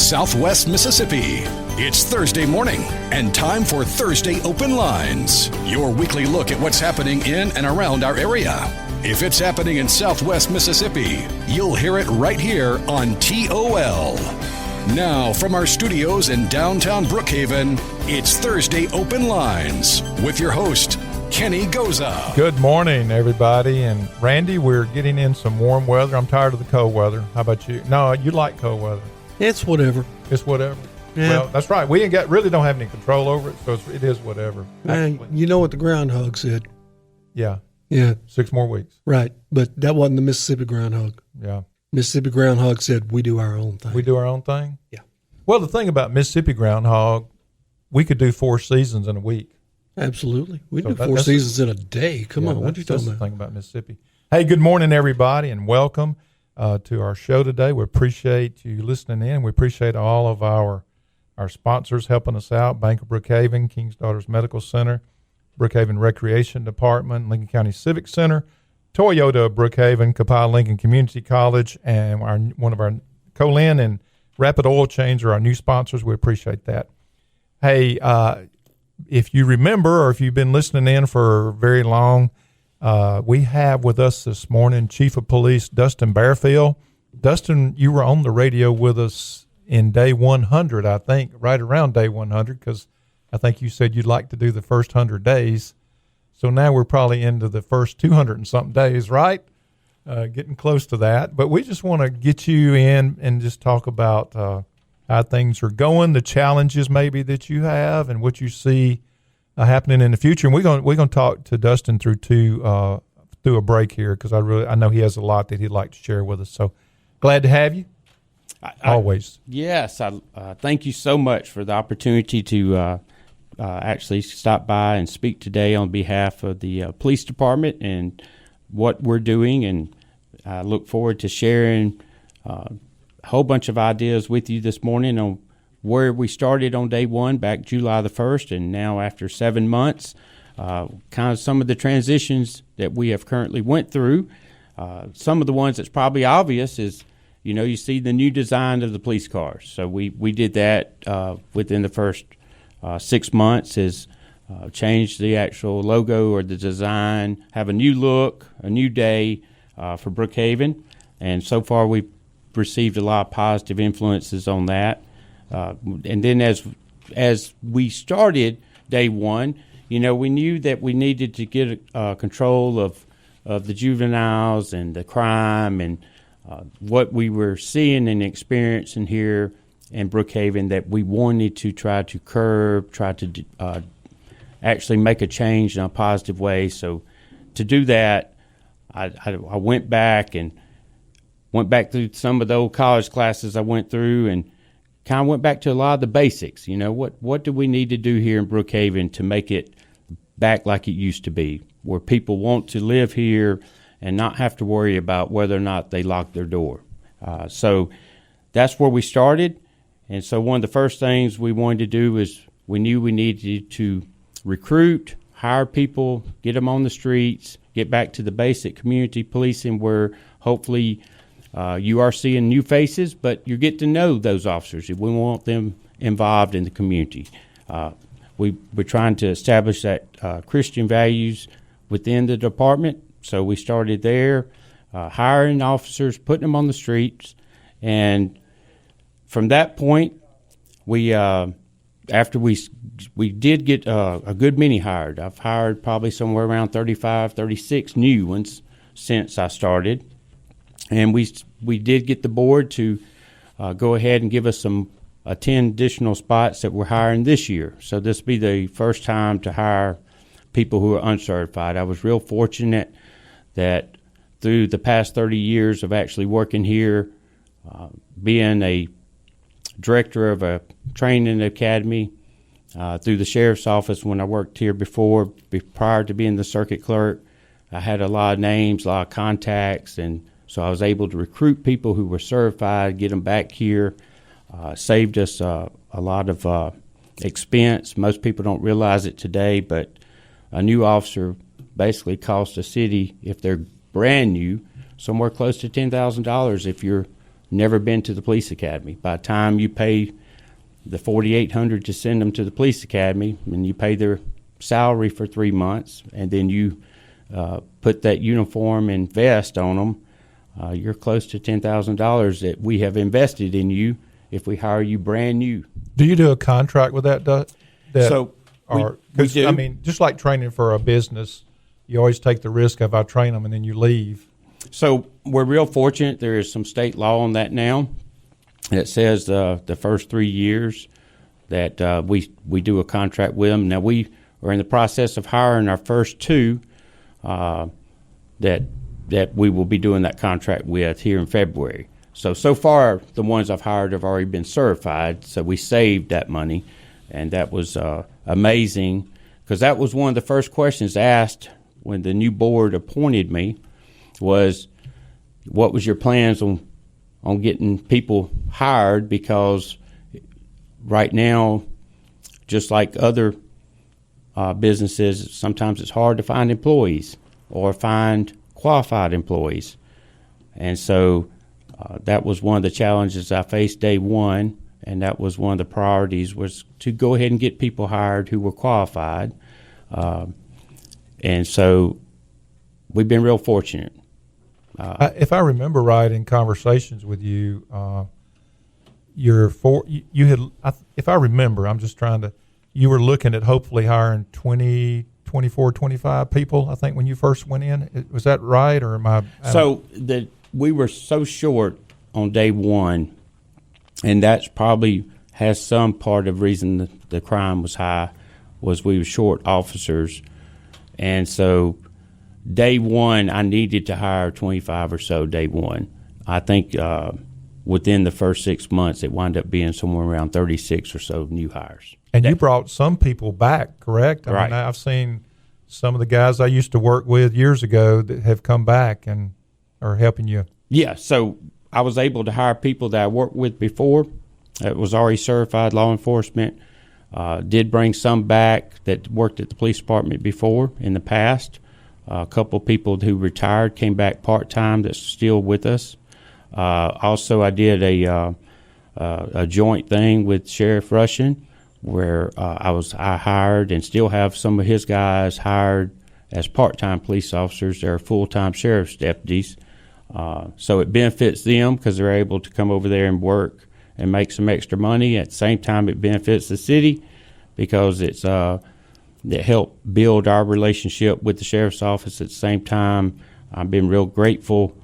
Southwest Mississippi. It's Thursday morning and time for Thursday Open Lines, your weekly look at what's happening in and around our area. If it's happening in Southwest Mississippi, you'll hear it right here on TOL. Now, from our studios in downtown Brookhaven, it's Thursday Open Lines with your host, Kenny Goza. Good morning, everybody. And Randy, we're getting in some warm weather. I'm tired of the cold weather. How about you? No, you like cold weather. It's whatever. It's whatever. Yeah. Well, that's right. We really don't have any control over it, so it is whatever. You know what the groundhog said. Yeah. Yeah. 6 more weeks. Right. But that wasn't the Mississippi groundhog. Yeah. Mississippi groundhog said, we do our own thing. We do our own thing? Yeah. Well, the thing about Mississippi groundhog, we could do 4 seasons in a week. Absolutely. We do 4 seasons in a day. Come on. What are you talking about? That's the thing about Mississippi. Hey, good morning, everybody, and welcome to our show today. We appreciate you listening in. We appreciate all of our sponsors helping us out: Bank of Brookhaven, King's Daughters Medical Center, Brookhaven Recreation Department, Lincoln County Civic Center, Toyota of Brookhaven, Copiah Lincoln Community College, and one of our Colin and Rapid Oil Change are our new sponsors. We appreciate that. Hey, if you remember, or if you've been listening in for very long, we have with us this morning Chief of Police Dustin Bearfield. Dustin, you were on the radio with us in day 100, I think, right around day 100, because I think you said you'd like to do the first 100 days. So now we're probably into the first 200 and something days, right? Getting close to that. But we just want to get you in and just talk about how things are going, the challenges maybe that you have, and what you see happening in the future. And we're going to talk to Dustin through a break here, because I know he has a lot that he'd like to share with us. So glad to have you. Always. Yes. Thank you so much for the opportunity to actually stop by and speak today on behalf of the police department and what we're doing. And I look forward to sharing a whole bunch of ideas with you this morning on where we started on day one back July the 1st, and now after 7 months, kind of some of the transitions that we have currently went through. Some of the ones that's probably obvious is, you see the new design of the police cars. So we did that within the first 6 months, is change the actual logo or the design, have a new look, a new day for Brookhaven. And so far we've received a lot of positive influences on that. And then as we started day one, we knew that we needed to get control of the juveniles and the crime and what we were seeing and experiencing here in Brookhaven, that we wanted to try to curb, try to actually make a change in a positive way. So to do that, I went back through some of the old college classes I went through and kind of went back to a lot of the basics. What do we need to do here in Brookhaven to make it back like it used to be, where people want to live here and not have to worry about whether or not they lock their door. So that's where we started. And so one of the first things we wanted to do is we knew we needed to recruit, hire people, get them on the streets, get back to the basic community policing, where hopefully you are seeing new faces, but you get to know those officers. We want them involved in the community. We're trying to establish that Christian values within the department. So we started there, hiring officers, putting them on the streets. And from that point, after we did get a good many hired. I've hired probably somewhere around 35, 36 new ones since I started. And we did get the board to go ahead and give us 10 additional spots that we're hiring this year. So this will be the first time to hire people who are uncertified. I was real fortunate that through the past 30 years of actually working here, being a director of a training academy, through the sheriff's office when I worked here before, prior to being the circuit clerk, I had a lot of names, a lot of contacts, and so I was able to recruit people who were certified, get them back here, saved us a lot of expense. Most people don't realize it today, but a new officer basically costs the city, if they're brand new, somewhere close to $10,000 if you're never been to the police academy. By the time you pay the $4,800 to send them to the police academy, and you pay their salary for 3 months, and then you put that uniform and vest on them, you're close to $10,000 that we have invested in you if we hire you brand new. Do you do a contract with that? So we do. I mean, just like training for a business, you always take the risk of I train them and then you leave. So we're real fortunate. There is some state law on that now that says the first 3 years that we do a contract with them. Now we are in the process of hiring our first two that we will be doing that contract with here in February. So far, the ones I've hired have already been certified, so we saved that money, and that was amazing, because that was one of the first questions asked when the new board appointed me was, what was your plans on getting people hired? Because right now, just like other businesses, sometimes it's hard to find employees or find qualified employees. And so that was one of the challenges I faced day one, and that was one of the priorities, was to go ahead and get people hired who were qualified. And so we've been real fortunate. If I remember right in conversations with you, you had, if I remember, I'm just trying to, you were looking at hopefully hiring 20, 24, 25 people, I think, when you first went in. Was that right, or am I? So we were so short on day one, and that's probably has some part of reason the crime was high, was we were short officers. And so day one, I needed to hire 25 or so day one. I think within the first 6 months, it wound up being somewhere around 36 or so new hires. And you brought some people back, correct? I Right. mean, I've seen some of the guys I used to work with years ago that have come back and are helping you. Yeah, so I was able to hire people that I worked with before that was already certified law enforcement. Did bring some back that worked at the police department before in the past. A couple of people who retired came back part-time that's still with us. Also, I did a joint thing with Sheriff Russian, where I hired and still have some of his guys hired as part-time police officers. They're full-time sheriff's deputies. So it benefits them because they're able to come over there and work and make some extra money. At the same time, it benefits the city because it helped build our relationship with the sheriff's office. At the same time, I've been real grateful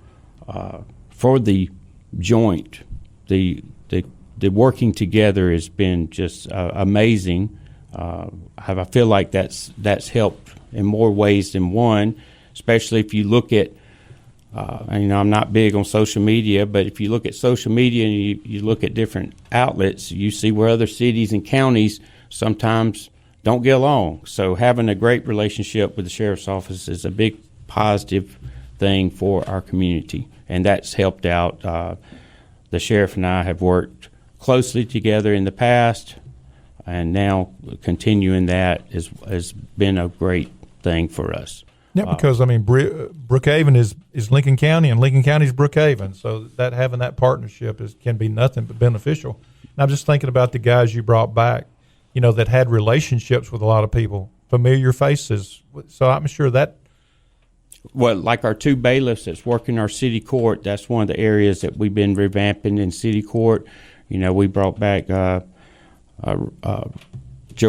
for the joint. The working together has been just amazing. I feel like that's helped in more ways than one, especially if you look at, I'm not big on social media, but if you look at social media and you look at different outlets, you see where other cities and counties sometimes don't get along. So having a great relationship with the sheriff's office is a big positive thing for our community, and that's helped out. The sheriff and I have worked closely together in the past, and now continuing that has been a great thing for us. Yeah, because, I mean, Brookhaven is Lincoln County, and Lincoln County is Brookhaven, so that having that partnership can be nothing but beneficial. And I'm just thinking about the guys you brought back, that had relationships with a lot of people, familiar faces. So I'm sure that. Well, like our two bailiffs that's working our city court, that's one of the areas that we've been revamping in city court. We brought back Joe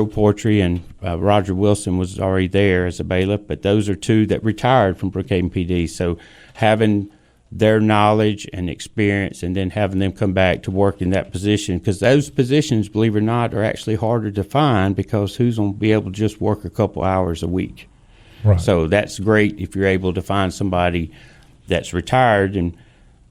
Portree and Roger Wilson was already there as a bailiff, but those are two that retired from Brookhaven PD. So having their knowledge and experience and then having them come back to work in that position, because those positions, believe it or not, are actually harder to find because who's going to be able to just work a couple hours a week? Right. So that's great if you're able to find somebody that's retired, and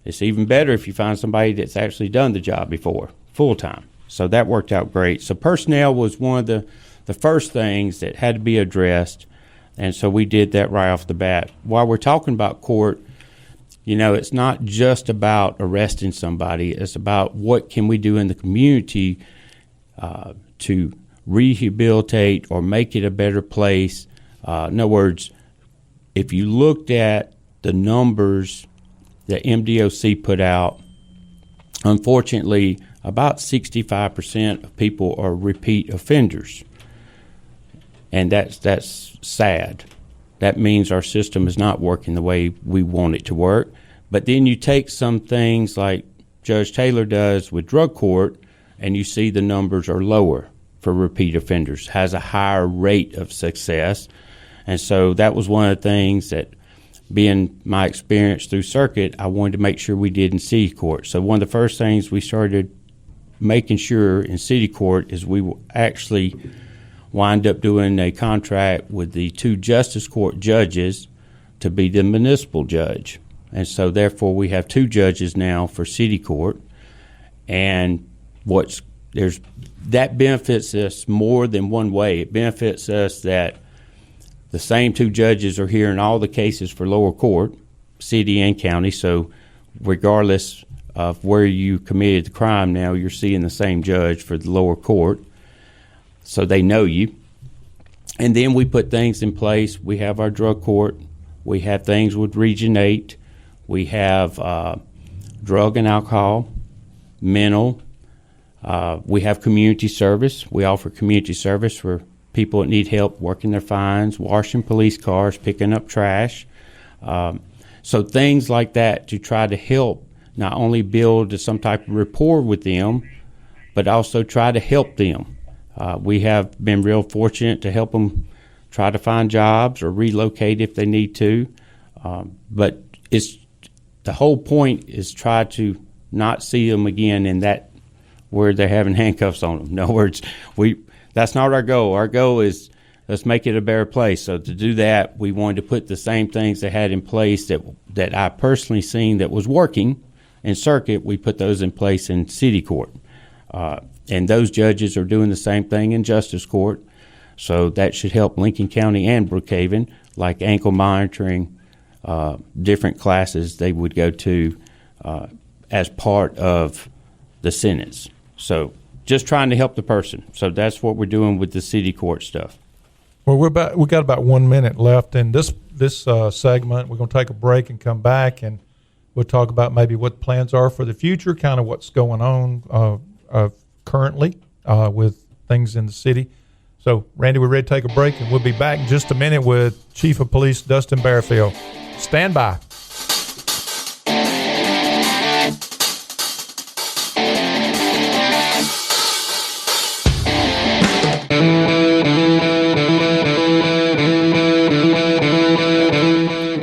it's even better if you find somebody that's actually done the job before, full-time. So that worked out great. So personnel was one of the first things that had to be addressed, and so we did that right off the bat. While we're talking about court, it's not just about arresting somebody. It's about what can we do in the community to rehabilitate or make it a better place. In other words, if you looked at the numbers that MDOC put out unfortunately, about 65% of people are repeat offenders. And that's sad. That means our system is not working the way we want it to work. But then you take some things like Judge Taylor does with drug court, and you see the numbers are lower for repeat offenders, has a higher rate of success. And so that was one of the things that, being my experience through circuit, I wanted to make sure we did in city court. So one of the first things we started making sure in city court is we will actually wind up doing a contract with the 2 justice court judges to be the municipal judge. And so therefore we have 2 judges now for city court. And that benefits us more than one way. It benefits us that the same 2 judges are hearing all the cases for lower court, city and county. So regardless of where you committed the crime, now you're seeing the same judge for the lower court. So they know you. And then we put things in place. We have our drug court. We have things with Region 8. We have drug and alcohol, mental. We have community service. We offer community service for people that need help working their fines, washing police cars, picking up trash. So things like that to try to help not only build some type of rapport with them, but also try to help them. We have been real fortunate to help them try to find jobs or relocate if they need to. But the whole point is try to not see them again in that where they're having handcuffs on them. In other words, that's not our goal. Our goal is let's make it a better place. So to do that, we wanted to put the same things they had in place that I personally seen that was working in circuit. We put those in place in city court. And those judges are doing the same thing in justice court. So that should help Lincoln County and Brookhaven, like ankle monitoring, different classes they would go to as part of the sentence. So just trying to help the person. So that's what we're doing with the city court stuff. Well, we got about 1 minute left in this segment. We're going to take a break and come back, and we'll talk about maybe what plans are for the future, kind of what's going on currently with things in the city. So, Randy, we're ready to take a break, and we'll be back in just a minute with Chief of Police Dustin Bearfield. Stand by.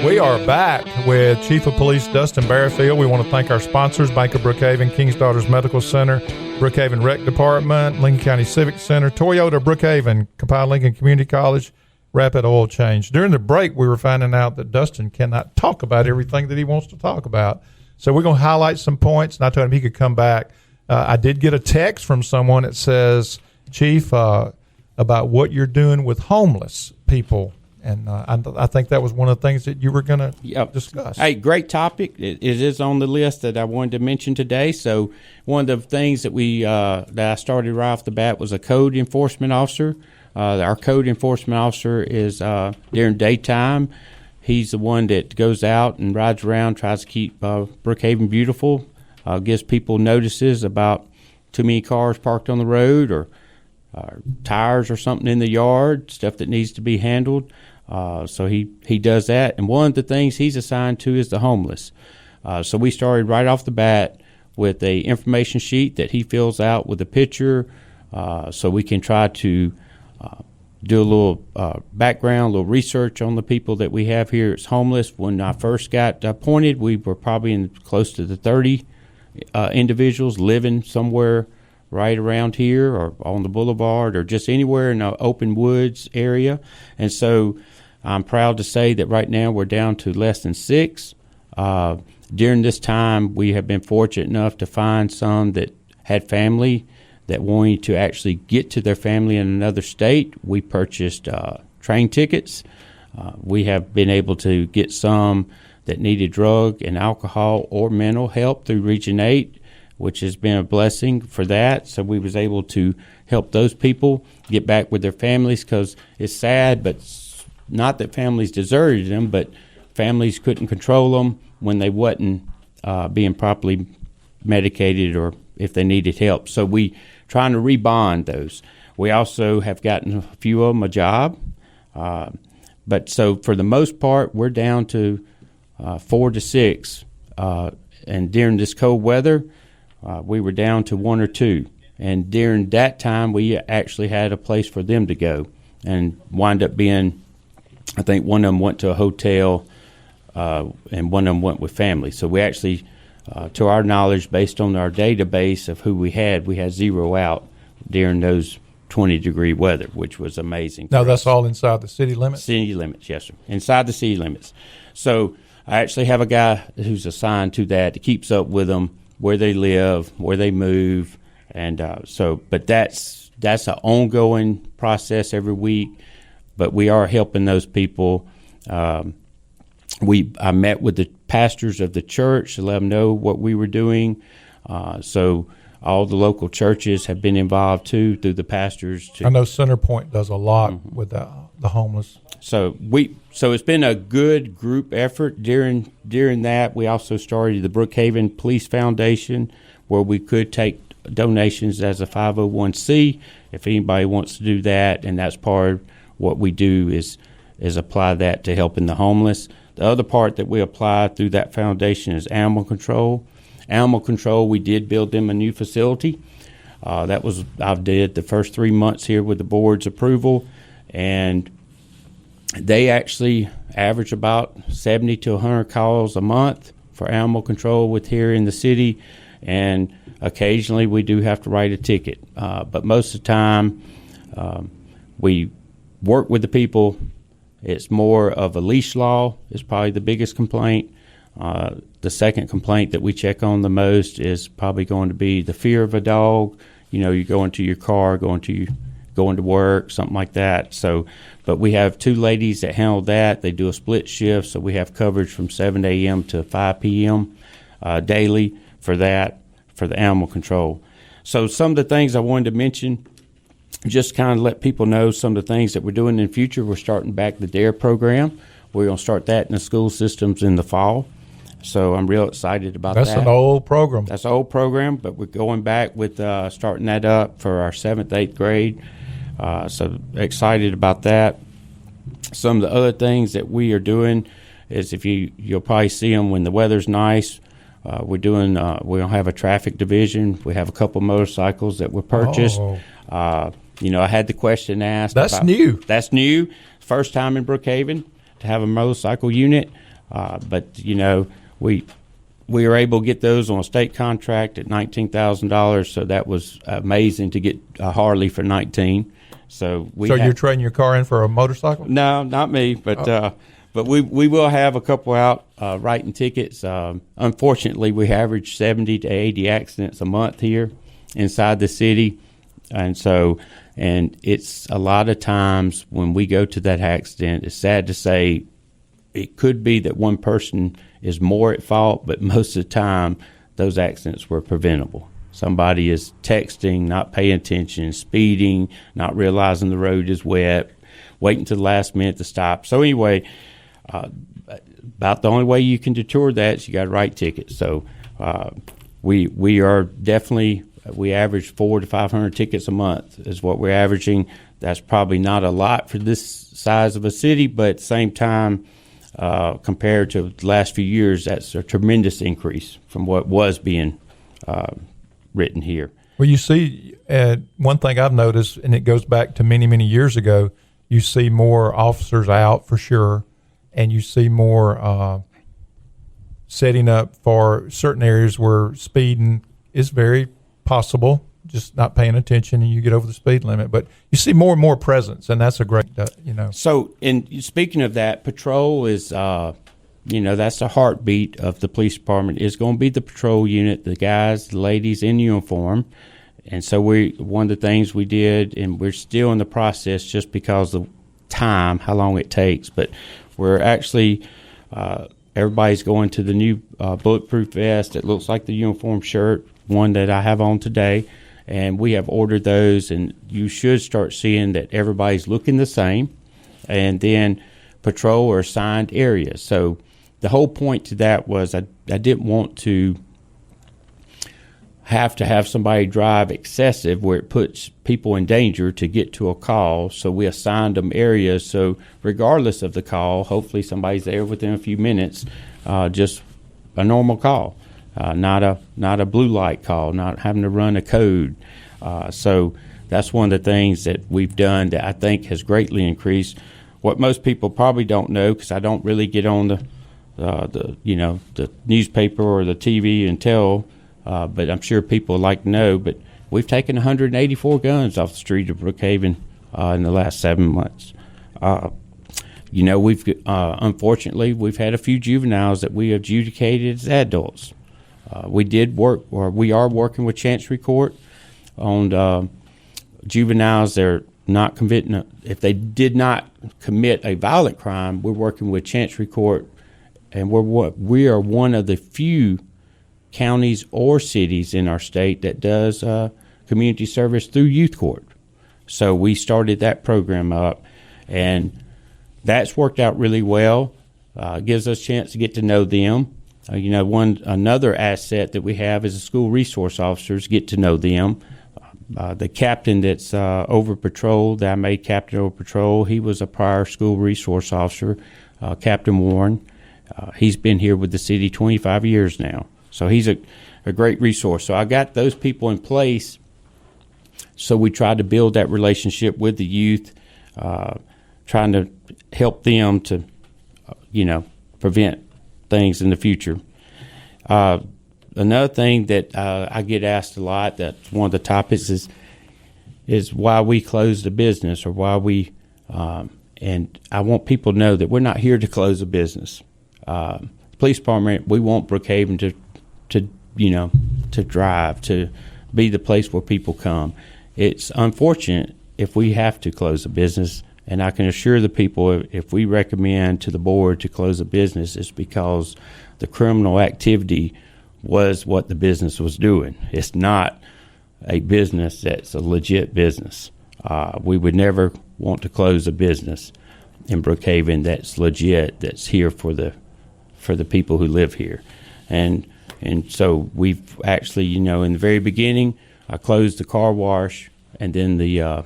We are back with Chief of Police Dustin Bearfield. We want to thank our sponsors, Bank of Brookhaven, King's Daughters Medical Center, Brookhaven Rec Department, Lincoln County Civic Center, Toyota Brookhaven, Compile Lincoln Community College, Rapid Oil Change. During the break, we were finding out that Dustin cannot talk about everything that he wants to talk about. So we're going to highlight some points, and I told him he could come back. I did get a text from someone that says, Chief, about what you're doing with homeless people. And I think that was one of the things that you were going to discuss. Hey, great topic. It is on the list that I wanted to mention today. So one of the things that that I started right off the bat was a code enforcement officer. Our code enforcement officer is during daytime. He's the one that goes out and rides around, tries to keep Brookhaven beautiful, gives people notices about too many cars parked on the road or tires or something in the yard, stuff that needs to be handled. So he does that. And one of the things he's assigned to is the homeless. So we started right off the bat with a information sheet that he fills out with a picture, so we can try to do a little background, a little research on the people that we have here as homeless. When I first got appointed, we were probably close to the 30 individuals living somewhere right around here or on the boulevard or just anywhere in an open woods area. And so I'm proud to say that right now we're down to less than 6. During this time, we have been fortunate enough to find some that had family that wanted to actually get to their family in another state. We purchased train tickets. We have been able to get some that needed drug and alcohol or mental help through Region 8, which has been a blessing for that. So we was able to help those people get back with their families, because it's sad, but not that families deserted them, but families couldn't control them when they wasn't being properly medicated or if they needed help. So we trying to rebond those. We also have gotten a few of them a job. But so for the most part, we're down to 4 to 6. And during this cold weather, we were down to 1 or 2. And during that time, we actually had a place for them to go and wind up being, I think one of them went to a hotel and one of them went with family. So we actually, to our knowledge, based on our database of who we had 0 out during those 20-degree weather, which was amazing. Now, that's all inside the city limits? City limits, yes, sir. Inside the city limits. So I actually have a guy who's assigned to that keeps up with them, where they live, where they move. And but that's an ongoing process every week. But we are helping those people. I met with the pastors of the church to let them know what we were doing. So all the local churches have been involved too through the pastors. I know Center Point does a lot with the homeless. So it's been a good group effort. During that, we also started the Brookhaven Police Foundation, where we could take donations as a 501c if anybody wants to do that, and that's part of what we do is apply that to helping the homeless. The other part that we apply through that foundation is animal control. Animal control, we did build them a new facility. I did the first 3 months here with the board's approval, and they actually average about 70 to 100 calls a month for animal control with here in the city, and occasionally we do have to write a ticket. But most of the time, we work with the people. It's more of a leash law is probably the biggest complaint. The second complaint that we check on the most is probably going to be the fear of a dog. You go into your car, going to work, something like that. So, but we have 2 ladies that handle that. They do a split shift, so we have coverage from 7 a.m. to 5 p.m. Daily for that, for the animal control. So some of the things I wanted to mention, just kind of let people know some of the things that we're doing in the future. We're starting back the DARE program. We're going to start that in the school systems in the fall. So I'm real excited about that. That's an old program. That's an old program, but we're going back with starting that up for our 7th, 8th grade. So excited about that. Some of the other things that we are doing is you'll probably see them when the weather's nice. We're going to have a traffic division. We have a couple motorcycles that were purchased. Oh. I had the question asked. That's new. That's new. First time in Brookhaven to have a motorcycle unit. But we were able to get those on a state contract at $19,000. So that was amazing to get a Harley for $19,000. So you're trading your car in for a motorcycle? No, not me. But we will have a couple out writing tickets. Unfortunately, we average 70 to 80 accidents a month here inside the city. And it's a lot of times when we go to that accident, it's sad to say it could be that one person is more at fault, but most of the time those accidents were preventable. Somebody is texting, not paying attention, speeding, not realizing the road is wet, waiting to the last minute to stop. So anyway, about the only way you can deter that is you got to write tickets. So we are definitely, we average 400 to 500 tickets a month is what we're averaging. That's probably not a lot for this size of a city, but at the same time, compared to the last few years, that's a tremendous increase from what was being written here. Well, you see, one thing I've noticed, and it goes back to many, many years ago, you see more officers out for sure, and you see more setting up for certain areas where speeding is very possible, just not paying attention, and you get over the speed limit. But you see more and more presence, and that's a great, So, speaking of that, patrol is, that's the heartbeat of the police department. Is going to be the patrol unit, the guys, the ladies in uniform. And so one of the things we did, and we're still in the process just because of time, how long it takes, but we're actually, everybody's going to the new bulletproof vest. It looks like the uniform shirt, one that I have on today. And we have ordered those, and you should start seeing that everybody's looking the same. And then patrol or assigned areas. So the whole point to that was I didn't want to have to have somebody drive excessive where it puts people in danger to get to a call. So we assigned them areas. So regardless of the call, hopefully somebody's there within a few minutes, just a normal call, not a blue light call, not having to run a code. So that's one of the things that we've done that I think has greatly increased. What most people probably don't know, because I don't really get on the newspaper or the TV and tell, but I'm sure people like to know. But we've taken 184 guns off the street of Brookhaven in the last 7 months. We've unfortunately we've had a few juveniles that we adjudicated as adults. We are working with Chancery Court on juveniles that are not convicted. If they did not commit a violent crime, we're working with Chancery Court, and we are one of the few counties or cities in our state that does community service through youth court. So we started that program up, and that's worked out really well. Gives us a chance to get to know them. Another asset that we have is the school resource officers, get to know them. The captain that's over patrol, that I made captain over patrol, he was a prior school resource officer, Captain Warren. He's been here with the city 25 years now. So he's a great resource. So I got those people in place. So we tried to build that relationship with the youth, trying to help them to, prevent things in the future. Another thing that I get asked a lot, that's one of the topics, is why we closed the business, or why we, and I want people to know that we're not here to close a business. Police department, we want Brookhaven to drive, to be the place where people come. It's unfortunate if we have to close a business, and I can assure the people if we recommend to the board to close a business, it's because the criminal activity was what the business was doing. It's not a business that's a legit business. We would never want to close a business in Brookhaven that's legit, that's here for the people who live here. And so we've actually, in the very beginning, I closed the car wash, and then the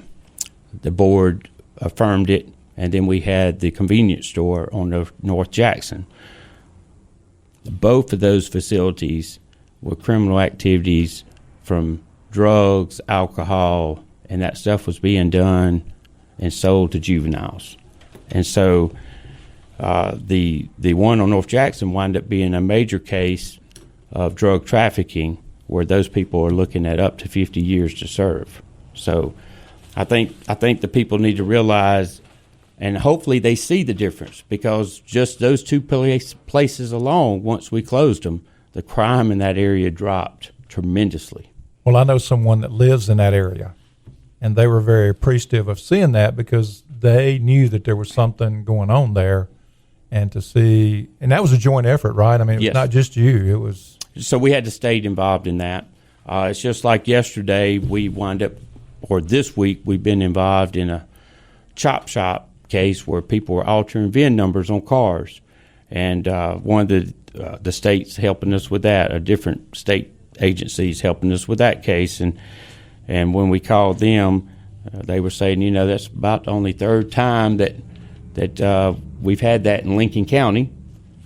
board affirmed it, and then we had the convenience store on North Jackson. Both of those facilities were criminal activities from drugs, alcohol, and that stuff was being done and sold to juveniles. And so the one on North Jackson wound up being a major case of drug trafficking, where those people are looking at up to 50 years to serve. So I think the people need to realize, and hopefully they see the difference, because just those two places alone, once we closed them, the crime in that area dropped tremendously. Well, I know someone that lives in that area, and they were very appreciative of seeing that, because they knew that there was something going on there, and to see, and that was a joint effort, right? I mean, it was Yes. not just you, it was. So we had the state involved in that. It's just like yesterday, this week, we've been involved in a chop shop case where people were altering VIN numbers on cars. And one of the states helping us with that, a different state agencies helping us with that case. And when we called them, they were saying, that's about the only third time that we've had that in Lincoln County.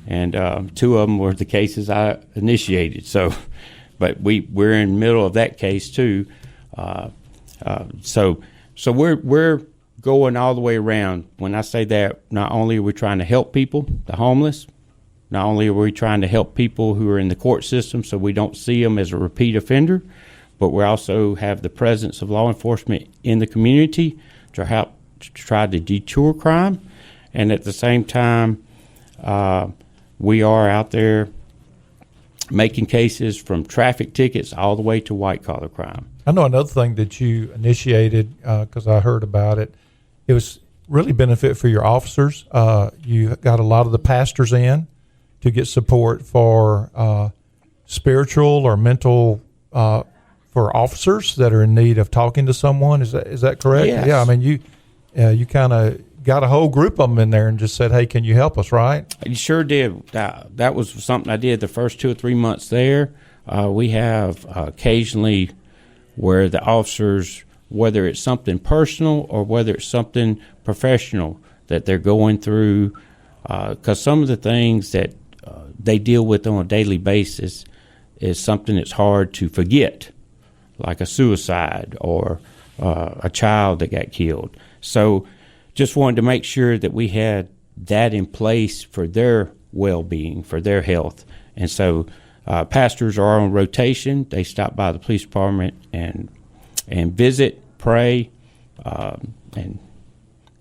And two of them were the cases I initiated. So, but we're in the middle of that case too. So we're going all the way around. When I say that, not only are we trying to help people, the homeless, not only are we trying to help people who are in the court system so we don't see them as a repeat offender, but we also have the presence of law enforcement in the community to help to try to deter crime. And at the same time, we are out there making cases from traffic tickets all the way to white-collar crime. I know another thing that you initiated, because I heard about it, it was really benefit for your officers. You got a lot of the pastors in to get support for spiritual or mental for officers that are in need of talking to someone. Is that correct? Yes. Yeah, I mean, you kind of got a whole group of them in there and just said, hey, can you help us, right? You sure did. That was something I did the first 2 or 3 months there. We have occasionally where the officers, whether it's something personal or whether it's something professional that they're going through, because some of the things that they deal with on a daily basis is something that's hard to forget, like a suicide or a child that got killed. So just wanted to make sure that we had that in place for their well-being, for their health. And so pastors are on rotation. They stop by the police department and visit, pray, and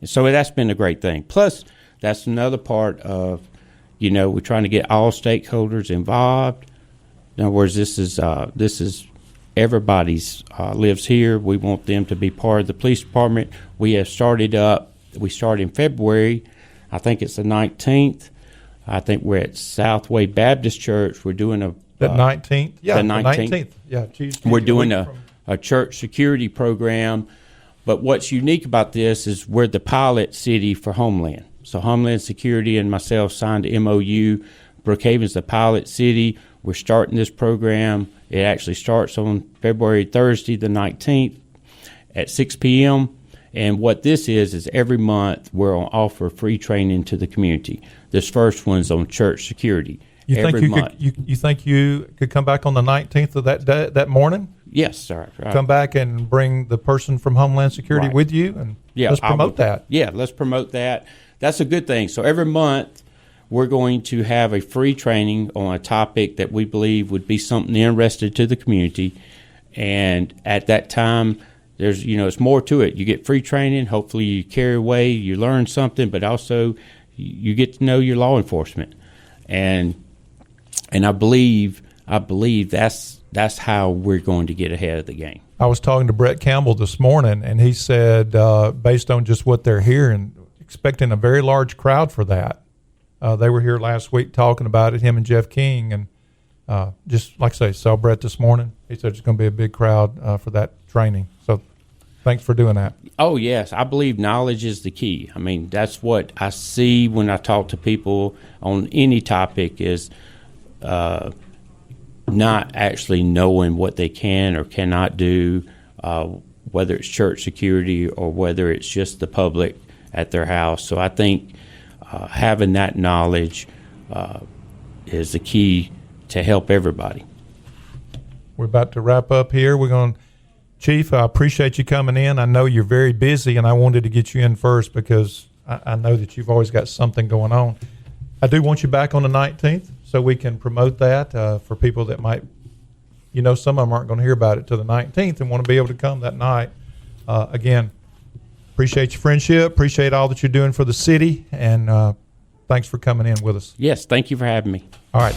so that's been a great thing. Plus, that's another part of, we're trying to get all stakeholders involved. In other words, this is everybody's lives here. We want them to be part of the police department. We started in February. I think it's the 19th. I think we're at Southway Baptist Church. We're doing the 19th. Yeah, the 19th. Yeah, Tuesday. We're doing a church security program. But what's unique about this is we're the pilot city for Homeland. So Homeland Security and myself signed an MOU. Brookhaven's the pilot city. We're starting this program. It actually starts on Thursday the 19th at 6 p.m. And what this is every month we're on offer free training to the community. This first one's on church security. You think you could come back on the 19th of that morning? Yes, sir. Right. Come back and bring the person from Homeland Security with you, and let's promote that. Yeah, let's promote that. That's a good thing. So every month we're going to have a free training on a topic that we believe would be something interesting to the community. And at that time, there's it's more to it. You get free training. Hopefully, you carry away, you learn something, but also you get to know your law enforcement. And I believe that's how we're going to get ahead of the game. I was talking to Brett Campbell this morning, and he said, based on just what they're hearing, expecting a very large crowd for that. They were here last week talking about it, him and Jeff King, and just like I say, saw Brett this morning. He said it's going to be a big crowd for that training. So thanks for doing that. Oh, yes. I believe knowledge is the key. I mean, that's what I see when I talk to people on any topic is not actually knowing what they can or cannot do, whether it's church security or whether it's just the public at their house. So I think having that knowledge is the key to help everybody. We're about to wrap up here. Chief, I appreciate you coming in. I know you're very busy, and I wanted to get you in first because I know that you've always got something going on. I do want you back on the 19th so we can promote that for people that might, some of them aren't going to hear about it till the 19th and want to be able to come that night. Again, appreciate your friendship, appreciate all that you're doing for the city, and thanks for coming in with us. Yes, thank you for having me. All right.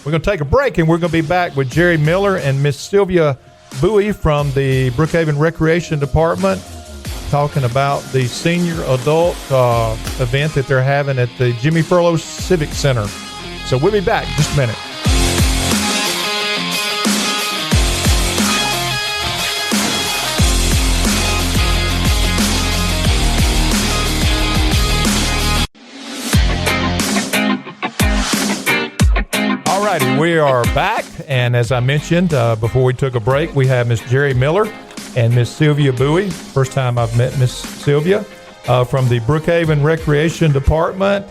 We're going to take a break, and we're going to be back with Jerry Miller and Miss Sylvia Bowie from the Brookhaven Recreation Department talking about the senior adult event that they're having at the Jimmy Furlow Civic Center. So we'll be back in just a minute. Alrighty, we are back, and as I mentioned before we took a break, we have Miss Jerry Miller and Miss Sylvia Bowie. First time I've met Miss Sylvia from the Brookhaven Recreation Department,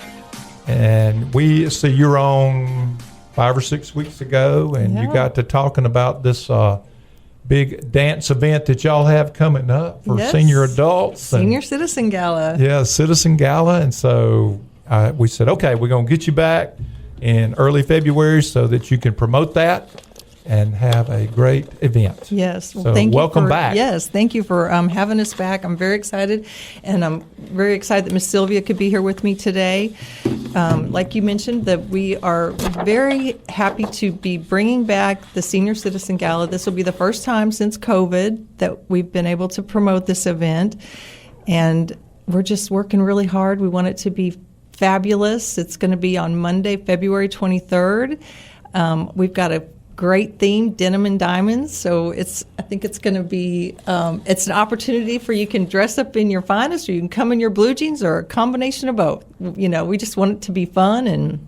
and we see you're on 5 or 6 weeks ago, and you got to talking about this big dance event that y'all have coming up for senior adults. Senior Citizen Gala. Yeah, Citizen Gala, and so we said, okay, we're going to get you back in early February so that you can promote that and have a great event. Yes. Well, so thank you welcome back. Yes, thank you for having us back. I'm very excited, and I'm very excited that Miss Sylvia could be here with me today. Like you mentioned, that we are very happy to be bringing back the Senior Citizen Gala. This will be the first time since COVID that we've been able to promote this event, and we're just working really hard. We want it to be fabulous. It's going to be on Monday, February 23rd. We've got a great theme, denim and diamonds. So I think it's going to be, it's an opportunity for you can dress up in your finest, or you can come in your blue jeans, or a combination of both. We just want it to be fun, and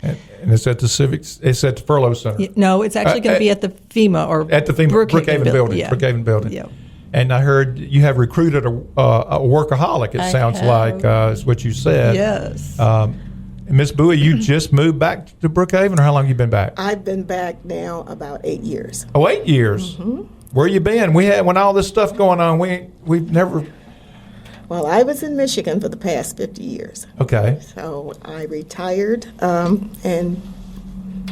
And it's at the Civics. It's at the Furlough Center. No, it's actually going to be at the FEMA or at the FEMA Brookhaven building. Yeah. Brookhaven building. Yeah. And I heard you have recruited a workaholic. It sounds like is what you said. Yes. Miss Bowie, you just moved back to Brookhaven, or how long you been back? I've been back now about 8 years. Oh, 8 years. Mm-hmm. Where you been? When all this stuff going on, we've never. Well, I was in Michigan for the past 50 years. Okay. So I retired and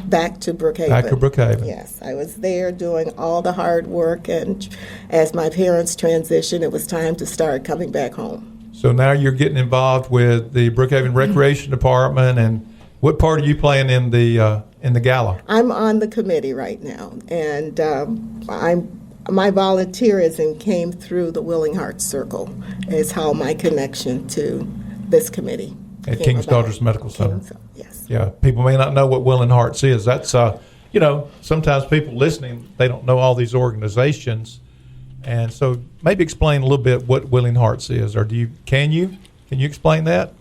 back to Brookhaven. Back to Brookhaven. Yes, I was there doing all the hard work, and as my parents transitioned, it was time to start coming back home. So now you're getting involved with the Brookhaven Recreation Department, and what part are you playing in the gala? I'm on the committee right now, and my volunteerism came through the Willing Hearts Circle, is how my connection to this committee At came King's about. Daughters Medical Center. Yes. Yeah, people may not know what Willing Hearts is. That's sometimes people listening, they don't know all these organizations, and so maybe explain a little bit what Willing Hearts is, or can you explain that?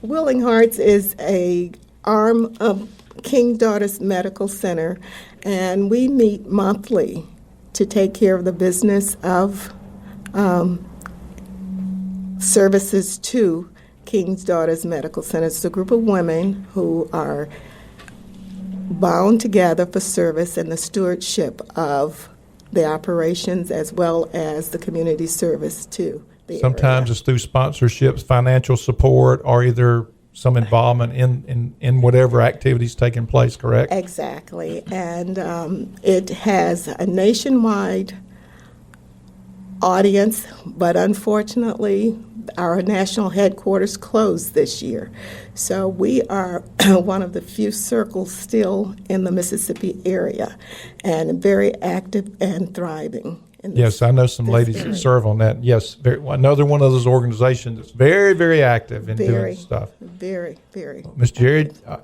Willing Hearts is a arm of King Daughters Medical Center, and we meet monthly to take care of the business of services to King's Daughters Medical Center. It's a group of women who are bound together for service and the stewardship of the operations as well as the community service to the Sometimes area. it's through sponsorships, financial support, or either some involvement in whatever activities taking place, correct? Exactly. And it has a nationwide audience, but unfortunately, our national headquarters closed this year. So we are one of the few circles still in the Mississippi area and very active and thriving. Yes, I know some ladies that serve on that. Yes, another one of those organizations that's very, very active in doing stuff. Very, very. Ms. Jerry, all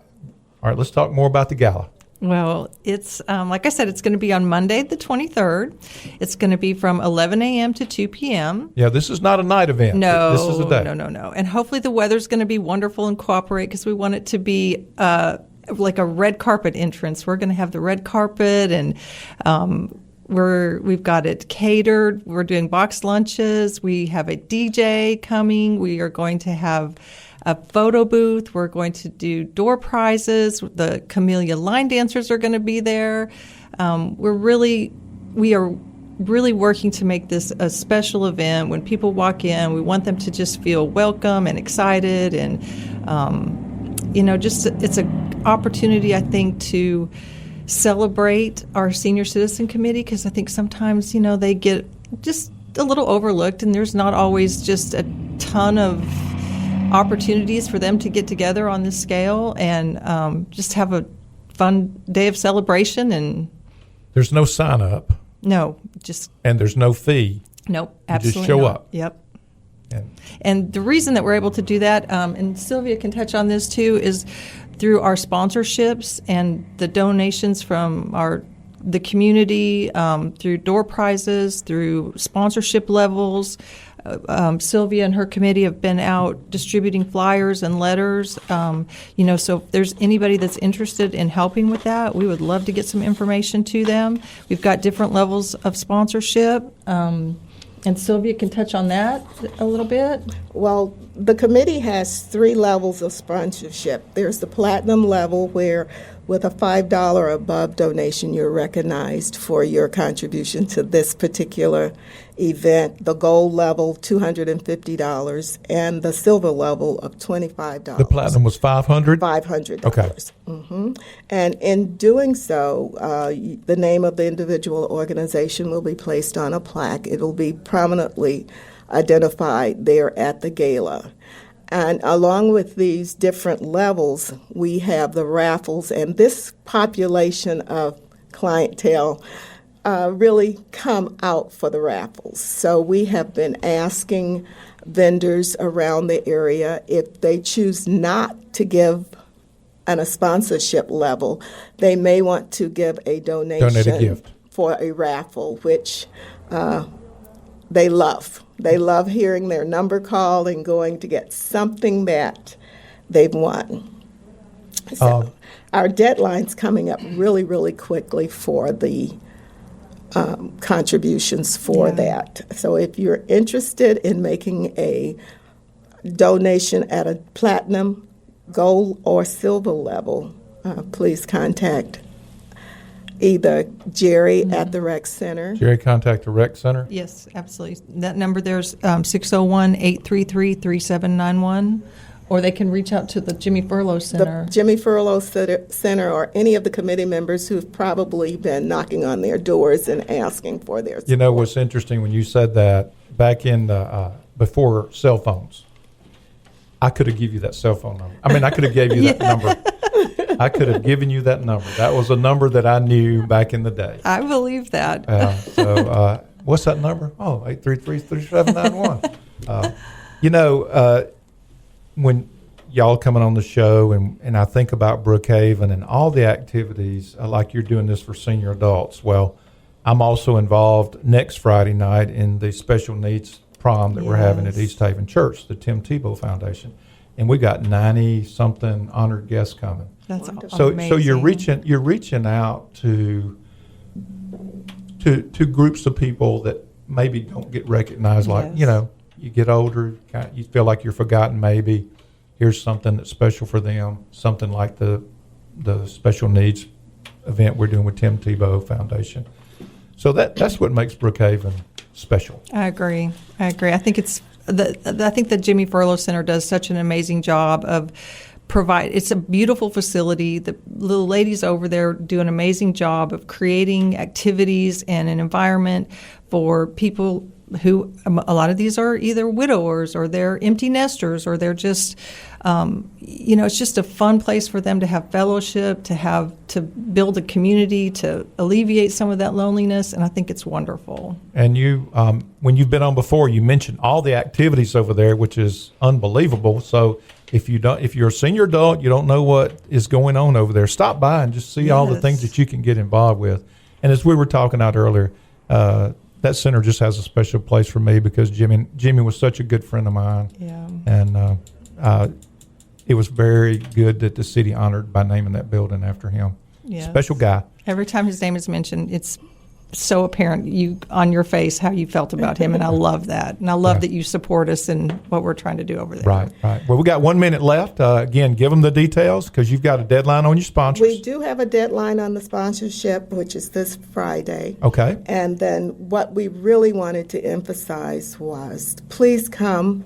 right, let's talk more about the gala. Well, it's like I said, it's going to be on Monday the 23rd. It's going to be from 11 a.m. to 2 p.m. Yeah, this is not a night event. No, this is a day. No. And hopefully the weather's going to be wonderful and cooperate, because we want it to be like a red carpet entrance. We're going to have the red carpet, and we've got it catered. We're doing box lunches. We have a DJ coming. We are going to have a photo booth. We're going to do door prizes. The Camellia line dancers are going to be there. We are really working to make this a special event. When people walk in, we want them to just feel welcome and excited, and it's an opportunity, I think, to celebrate our senior citizen committee, because I think sometimes they get just a little overlooked, and there's not always just a ton of opportunities for them to get together on this scale and just have a fun day of celebration. And there's no sign up. No, and there's no fee. Nope, you absolutely just show not. up. Yep. And the reason that we're able to do that, and Sylvia can touch on this too, is through our sponsorships and the donations from the community, through door prizes, through sponsorship levels. Sylvia and her committee have been out distributing flyers and letters. So if there's anybody that's interested in helping with that, we would love to get some information to them. We've got different levels of sponsorship. And Sylvia can touch on that a little bit. Well, the committee has 3 levels of sponsorship. There's the platinum level, where with a $5 above donation, you're recognized for your contribution to this particular event. The gold level, $250, and the silver level of $25. The platinum was $500? $500. Okay. Mm-hmm. And in doing so, the name of the individual organization will be placed on a plaque. It will be prominently identified there at the gala. And along with these different levels, we have the raffles, and this population of clientele really come out for the raffles. So we have been asking vendors around the area, if they choose not to give on a sponsorship level, they may want to give a donation. Donate a gift. For a raffle, which they love. They love hearing their number called and going to get something that they've won. So our deadline's coming up really, really quickly for the contributions for that. So if you're interested in making a donation at a platinum, gold, or silver level, please contact either Jerry at the Rec Center. Jerry, contact the Rec Center. Yes, absolutely. That number there's 601-833-3791, or they can reach out to the Jimmy Furlow Center. The Jimmy Furlow Center, or any of the committee members who've probably been knocking on their doors and asking for their support. You know what's interesting when you said that, back in the, before cell phones, I could have given you that cell phone number. I mean, I could have gave you that number. I could have given you that number. That was a number that I knew back in the day. I believe that. What's that number? Oh, 833-3791. When y'all coming on the show and I think about Brookhaven and all the activities, like you're doing this for senior adults. Well, I'm also involved next Friday night in the special needs prom that we're having at East Haven Church, the Tim Tebow Foundation. And we got 90-something honored guests coming. That's amazing. So you're reaching out to groups of people that maybe don't get recognized. Like, you get older, you feel like you're forgotten maybe. Here's something that's special for them, something like the special needs event we're doing with Tim Tebow Foundation. So that's what makes Brookhaven special. I agree. I think I think the Jimmy Furlow Center does such an amazing job of it's a beautiful facility. The little ladies over there do an amazing job of creating activities and an environment for people who, a lot of these are either widowers or they're empty nesters or they're just, it's just a fun place for them to have fellowship, to build a community, to alleviate some of that loneliness, and I think it's wonderful. And you, when you've been on before, you mentioned all the activities over there, which is unbelievable. So if you're a senior adult, you don't know what is going on over there, stop by and just see all the things that you can get involved with. And as we were talking out earlier, that center just has a special place for me because Jimmy was such a good friend of mine. Yeah. And it was very good that the city honored by naming that building after him. Yes. Special guy. Every time his name is mentioned, it's so apparent on your face how you felt about him, and I love that. And I love that you support us in what we're trying to do over there. Right. Well, we got 1 minute left. Again, give them the details because you've got a deadline on your sponsors. We do have a deadline on the sponsorship, which is this Friday. Okay. And then what we really wanted to emphasize was, please come.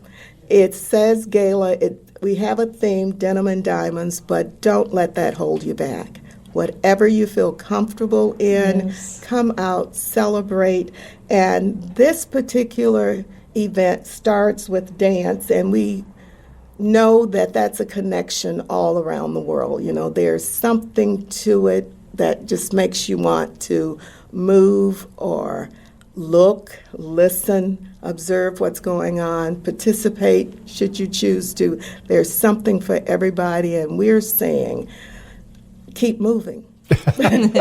It says gala. We have a theme, denim and diamonds, but don't let that hold you back. Whatever you feel comfortable in, come out, celebrate. And this particular event starts with dance, and we know that that's a connection all around the world. There's something to it that just makes you want to move or look, listen, observe what's going on, participate should you choose to. There's something for everybody, and we're saying, keep moving. And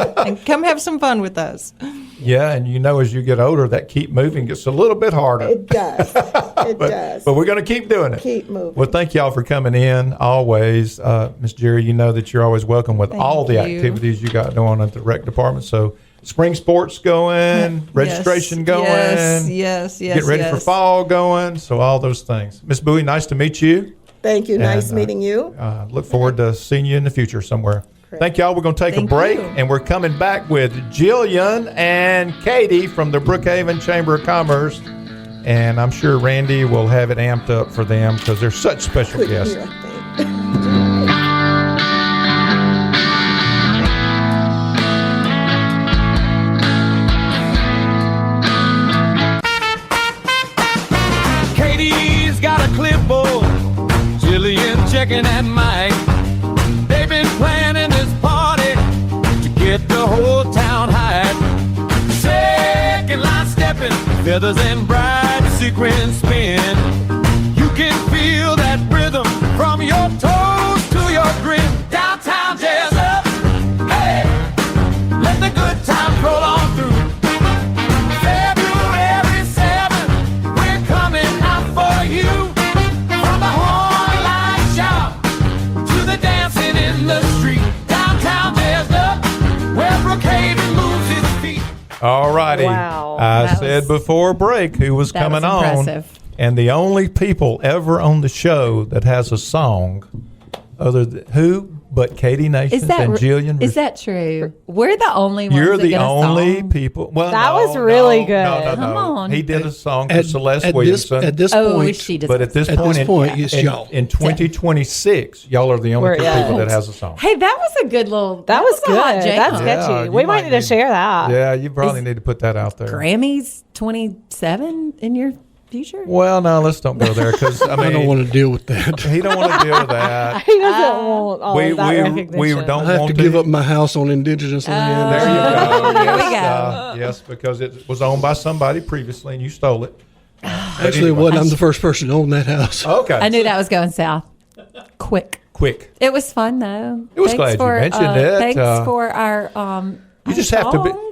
come have some fun with us. Yeah, and as you get older, that keep moving gets a little bit harder. It does. It does. But we're going to keep doing it. Keep moving. Well, thank y'all for coming in always. Miss Jerry, you know that you're always welcome with all the activities you got going at the rec department. So spring sports going, registration going. Yes. Getting ready for fall going. So all those things. Miss Bowie, nice to meet you. Thank you. Nice meeting you. Look forward to seeing you in the future somewhere. Great. Thank y'all. We're going to take a break, and we're coming back with Jillian and Katie from the Brookhaven Chamber of Commerce. And I'm sure Randy will have it amped up for them because they're such special guests. Katie's got a clipboard, Jillian checking that mic. They've been planning this party to get the whole town hyped. Second line stepping, feathers and bright sequins spin. You can feel that rhythm from your toes to your grin. Downtown jazz up, hey, let the good times roll on through. February 7th, we're coming out for you. From the horn light shout to the dancing in the street. All righty. Wow. I That said was- before break who was that coming was on. impressive. And the only people ever on the show that has a song other than who but Katie Nations and Jillian. Is that true? We're the only ones. You're that the get a only song. people. Well, That no, was really no, good. No. Come on. He did a song for Celeste at Williamson. this Oh, point, she does. but at this At point, this point, it's y'all. in 2026, y'all are the only We're two it. people that has a song. Hey, that was a good little. That was a hot good. jam. That's Yeah, catchy. you We might might need to need- share that. Yeah, you probably need to put that out there. Grammys 27 in your future. Well, no, let's don't go there because I mean, I don't want to deal with that. he don't want to deal with that. He doesn't want all we of that we recognition. don't I have want to give up my house on indigenous land. There you go. There we Yes, go. yes, because it was owned by somebody previously, and you stole it. Actually, it wasn't. I'm the first person to own that house. Okay. I knew that was going south. Quick. Quick. It was fun though. It was glad you mentioned it. Thanks for our You our just have to be. song.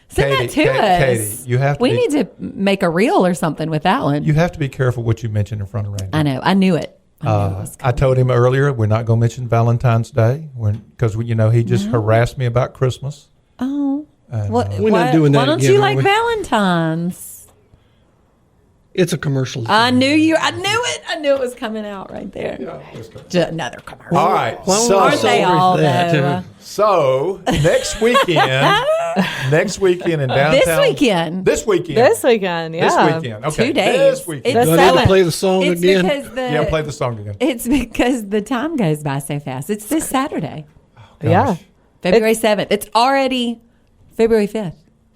Send that Katie, to us. Katie, you have to We be- need to make a reel or something with that one. You have to be careful what you mention in front of Randy. I know. I knew it. I knew it was I told him earlier we're not going to mention Valentine's Day because he just harassed me about Christmas. Oh. And, Well, We're not doing that Why don't again, you are like we? Valentine's? It's a commercial. I knew you. I knew it. I knew it was coming out right there. Another commercial. All right. Why So, Aren't they all that, though? so next weekend in downtown. This weekend. This weekend. This weekend, yeah. This weekend. Okay. 2 days. This weekend. It's Do I need to 7. play the song It's again? because the Yeah, play the song again. It's because the time goes by so fast. It's this Saturday, Yeah. February 7th. It's already February 5th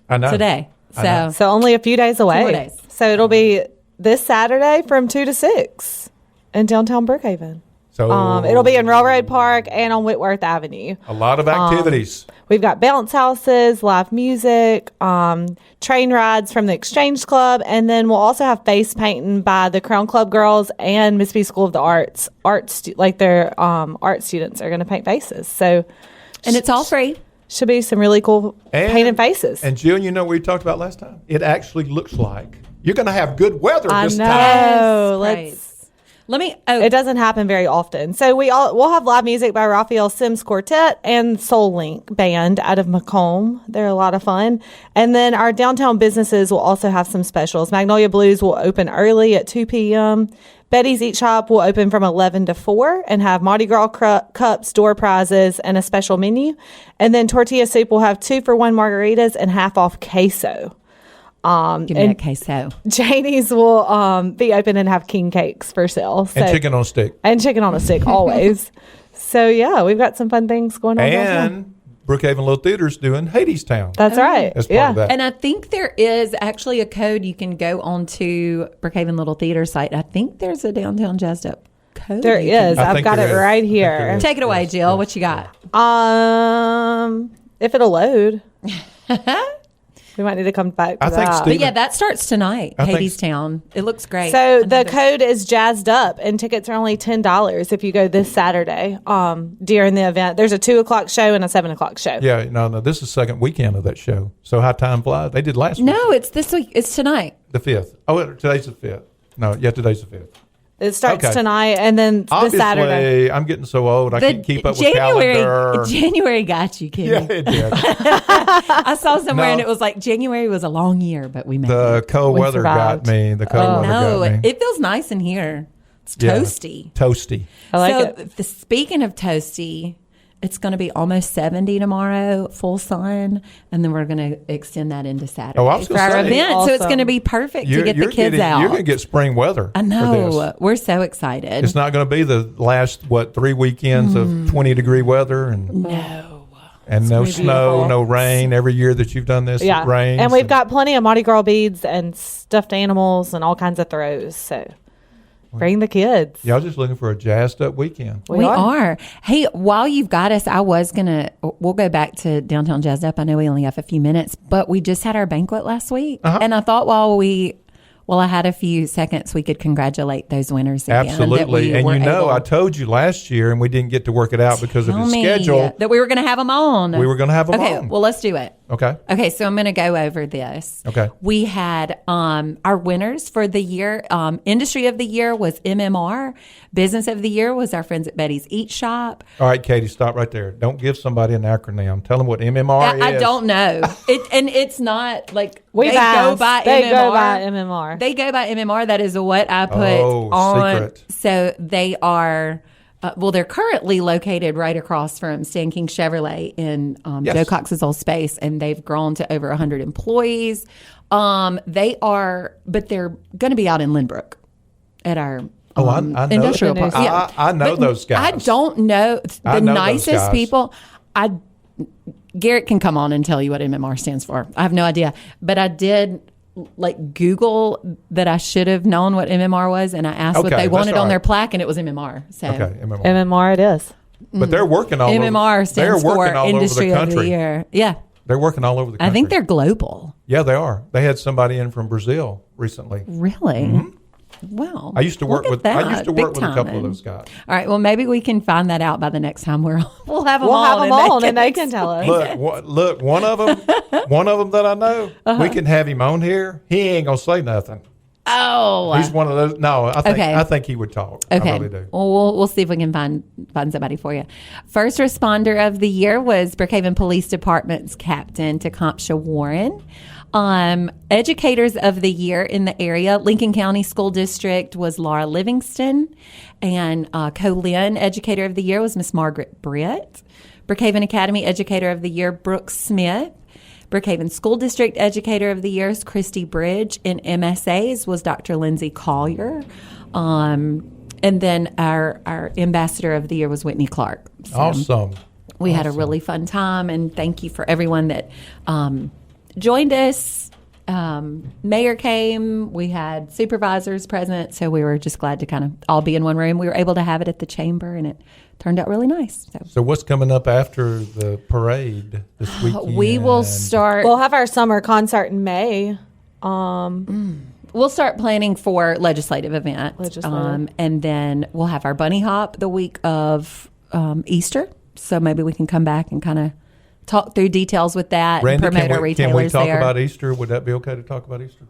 I know. today. I know. So So only a few days away. more days. So it'll be this Saturday from 2 to 6 in downtown Brookhaven. So It'll be in Railroad Park and on Whitworth Avenue. a lot of activities. We've got bounce houses, live music, train rides from the Exchange Club, and then we'll also have face painting by the Crown Club girls and Mississippi School of the Arts. Art students are going to paint faces. So, and it's all free. should be some really cool painting faces. And Jill, you know what we talked about last time? It actually looks like you're going to have good weather I this know. time. Oh, Right. Let me. Oh, It doesn't happen very often. So we'll have live music by Raphael Sims Quartet and Soul Link Band out of Macomb. They're a lot of fun. And then our downtown businesses will also have some specials. Magnolia Blues will open early at 2 p.m. Betty's Eat Shop will open from 11 to 4 and have Mardi Gras cups, door prizes, and a special menu. And then Tortilla Soup will have 2-for-1 margaritas and half off queso. give me that queso. Janie's will be open and have king cakes for sale. So, And chicken on a stick. and chicken on a stick always. So yeah, we've got some fun things going on. downtown. And Brookhaven Little Theater's doing Hadestown. That's right. as part yeah. of that. And I think there is actually a code you can go onto Brookhaven Little Theater site. I think there's a downtown jazzed up code. There you can is. I I've think got there it is. right I think there here. is. Take it away, Yes, Jill. yes. What you got? If it'll load. We might need to come back to I think that. Steve- But yeah, that starts tonight. I think- Hadestown. It looks great. So the Another- code is jazzed up, and tickets are only $10 if you go this Saturday during the event. There's a 2:00 show and a 7:00 show. Yeah, no, this is the second weekend of that show. So how time flies. They did last week. No, it's this week. It's tonight. The 5th. Oh, today's the 5th. No, yeah, today's the 5th. It starts Okay. tonight, and then this Obviously, Saturday. I'm getting so old, I The can't keep up with January, calendar. January got you, Kenny. Yeah, it did. I saw somewhere No. and it was like January was a long year, but we made The it. cold We weather survived. got me. The cold weather No, got me. it feels nice in here. It's Yeah. toasty. Toasty. I like so it. Speaking of toasty, it's going to be almost 70 tomorrow, full sun, and then we're going to extend that into Saturday Oh, I was for gonna our say. event. So it's Awesome. going to be perfect to get the kids out. You're going to get spring weather. I For know. this. We're so excited. It's not going to be the last 3 weekends of 20-degree weather and no. and no gonna be snow, beautiful. no rain. Every year that you've done this, Yeah. it rains. And we've got plenty of Mardi Gras beads and stuffed animals and all kinds of throws. So bring the kids. Y'all just looking for a jazzed up weekend. We are. Hey, while you've got us, we'll go back to Downtown Jazzed Up. I know we only have a few minutes, but we just had our banquet last week. And I thought while I had a few seconds, we could congratulate those winners again. Absolutely. That we And were able- I told you last year, and we didn't get to work it out because of Tell his me schedule. that we were going to have them on. We were going to have them Okay, on. well, let's do it. Okay. Okay, so I'm going to go over this. Okay. We had our winners for the year. Industry of the year was MMR. Business of the year was our friends at Betty's Eat Shop. All right, Katie, stop right there. Don't give somebody an acronym. Tell them what MMR is. I don't know. And it's not like They go by They MMR. go by MMR. They go by MMR. That is what I put on. Secret. So they are. They're currently located right across from Stan King Chevrolet in Yes. Joe Cox's old space, and they've grown to over 100 employees. They are, but they're going to be out in Lynbrook at our I know. industrial park. Yeah. I know But those guys. I don't know I the know those nicest guys. people. Garrett can come on and tell you what MMR stands for. I have no idea, but I did Google that I should have known what MMR was, and I asked what Okay, they that's wanted all on their right. plaque, and it was MMR. So Okay, MMR. MMR it is. But they're working all MMR over. stands They're for working all Industry over the of country. the Year. Yeah, They're working all over the country. I think they're global. Yeah, they are. They had somebody in from Brazil recently. Really? Wow. I used to work Look with. at I used to that. work Big with a couple of timing. those guys. All right. Well, maybe we can find that out by the next time we'll have them We'll on. have them on, and they can can tell us. Look, one of them that I know. We can have him on here. He ain't gonna say nothing. Oh. He's one of those. No, Okay. I think he would talk. Okay. I really do. Well, we'll see if we can find somebody for you. First responder of the year was Brookhaven Police Department's Captain Tecumseh Warren. Educators of the year in the area, Lincoln County School District was Laura Livingston, and Co-Lin Educator of the Year was Miss Margaret Britt. Brookhaven Academy Educator of the Year, Brooke Smith. Brookhaven School District Educator of the Year is Christy Bridge. In MSAs was Dr. Lindsay Collier. And then our Ambassador of the Year was Whitney Clark. So Awesome. we had a really fun time, and thank you for everyone that joined us. Mayor came. We had supervisors present, so we were just glad to kind of all be in one room. We were able to have it at the chamber, and it turned out really nice. So what's coming up after the parade this weekend? We will start. We'll have our summer concert in May. We'll start planning for legislative events, and then we'll have our bunny hop the week of Easter. So maybe we can come back and kind of talk through details with that Randy, and promote our can retailers we talk there. about Easter? Would that be okay to talk about Easter?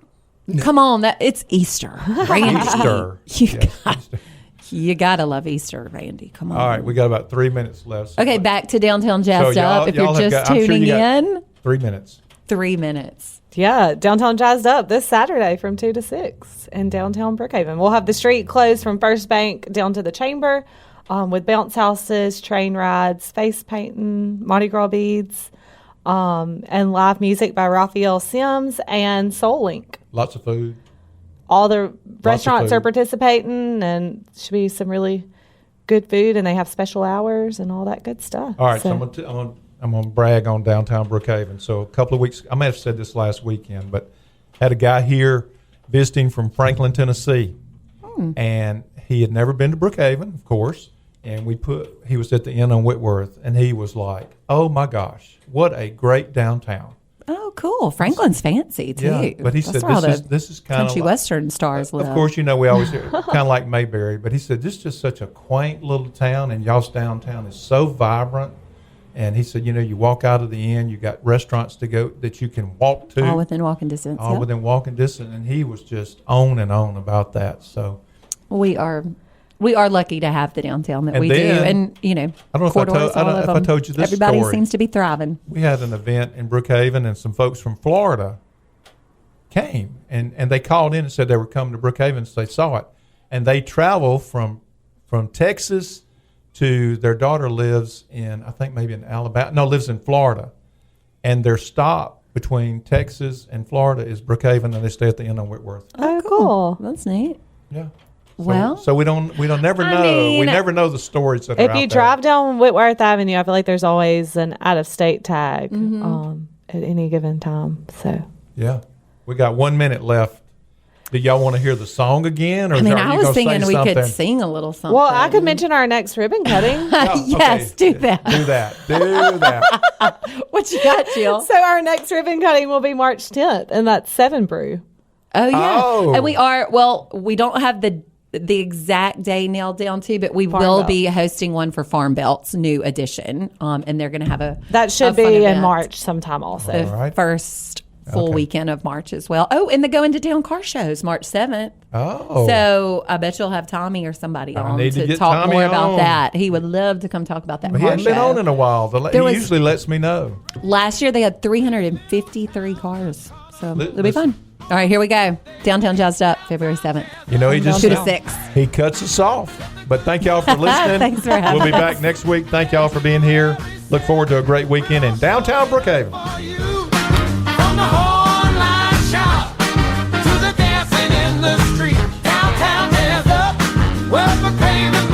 Come on, it's Easter, Randy. Easter. Yes, Easter. You gotta love Easter, Randy. Come on. All right, we got about 3 minutes left. So Okay, back to Downtown Jazzed So y'all- Up. If y'all you're have just got- I'm sure tuning you got in, 3 minutes. 3 minutes. Yeah, Downtown Jazzed Up this Saturday from 2 to 6 in downtown Brookhaven. We'll have the street closed from First Bank down to the Chamber with bounce houses, train rides, face painting, Mardi Gras beads, and live music by Raphael Sims and Soul Link. Lots of food. All the restaurants are food. participating, and should be some really good food, and they have special hours and all that good stuff. All right, so I'm going to brag on downtown Brookhaven. So a couple of weeks, I may have said this last weekend, but had a guy here visiting from Franklin, Tennessee, and he had never been to Brookhaven, of course, and he was at the Inn on Whitworth, and he was like, "Oh my gosh, what a great downtown!" Oh, cool. Franklin's fancy too. Yeah, but he That's said where all this is kind of country western stars live. Of course, we always hear kind of like Mayberry, but he said this is just such a quaint little town, and y'all's downtown is so vibrant. And he said, you walk out of the inn, you got restaurants to go that you can walk to, all within walking distance. all Yep. within walking distance, and he was just on and on about that. So We are lucky to have the downtown that And we then- do, and I don't know if I told you this Everybody story. seems to be thriving. we had an event in Brookhaven, and some folks from Florida came, and they called in and said they were coming to Brookhaven, so they saw it, and they travel from Texas to their daughter lives in, I think maybe in Alabama. No, lives in Florida. And their stop between Texas and Florida is Brookhaven, and they stay at the Inn on Whitworth. Oh, cool. That's neat. Yeah. So we never I know. mean, we never know the stories that are If out you there. drive down Whitworth Avenue, I feel like there's always an out-of-state tag at any given time. So Yeah. We got 1 minute left. Do y'all want to hear the song again? Or I mean, are I you was gonna say thinking we could something? sing a little something. well, I could mention our next ribbon cutting. Oh, Yes, okay. do that. Do that. Do that. What you got, Jill? So our next ribbon cutting will be March 10th, and that's 7 Brew. Oh yeah, Oh. and we don't have the the exact day nailed down to, but we Farm will Belt. be hosting one for Farm Belt's new edition. And they're going to have That should a fun be in event. March sometime also. The All right. first full Okay. weekend of March as well. Oh, and the Go Into Town car shows March 7th. Oh. So I bet you'll have Tommy or somebody I on need to to get talk Tommy more about on. that. He would love to come talk about that He car hasn't been show. on in a while. He There was- usually lets me know. Last year they had 353 cars. So it'll be listen. fun. All right, here we go. Downtown Jazzed Up, February 7th. You know, he just 2 to 6. He cuts us off. But thank y'all for listening. Thanks for having We'll be us. back next week. Thank y'all for being here. Look forward to a great weekend in downtown Brookhaven. From the online shop to the dancing in the street, downtown there's up, well, for craving